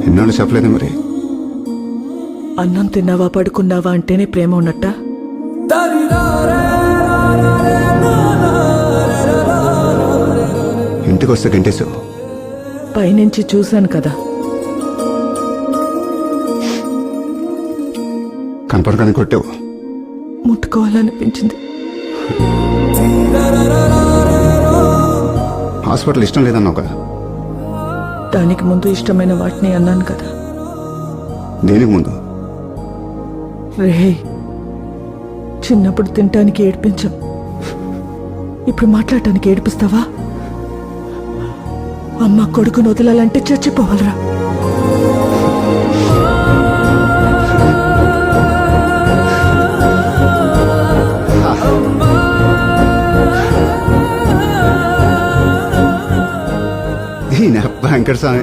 ఎన్నాళ్ళు చెప్పలేదు మరి. అన్నం తిన్నావా పడుకున్నావా అంటేనే ప్రేమ ఉన్నట్ట. ఇంటికి వస్తే గంటేశావు. పైనుంచి చూశాను కదా. కనపడగానే కొట్టావు. ముట్టుకోవాలనిపించింది. హాస్పిటల్ ఇష్టం లేదన్నావు కదా. దానికి ముందు ఇష్టమైన వాటిని అన్నాను కదా. దేనికి ముందు? రే, చిన్నప్పుడు తినటానికి ఏడిపించాం, ఇప్పుడు మాట్లాడటానికి ఏడిపిస్తావా? అమ్మ కొడుకును వదలాలంటే చచ్చిపోవాలరా. వెంకట స్వామి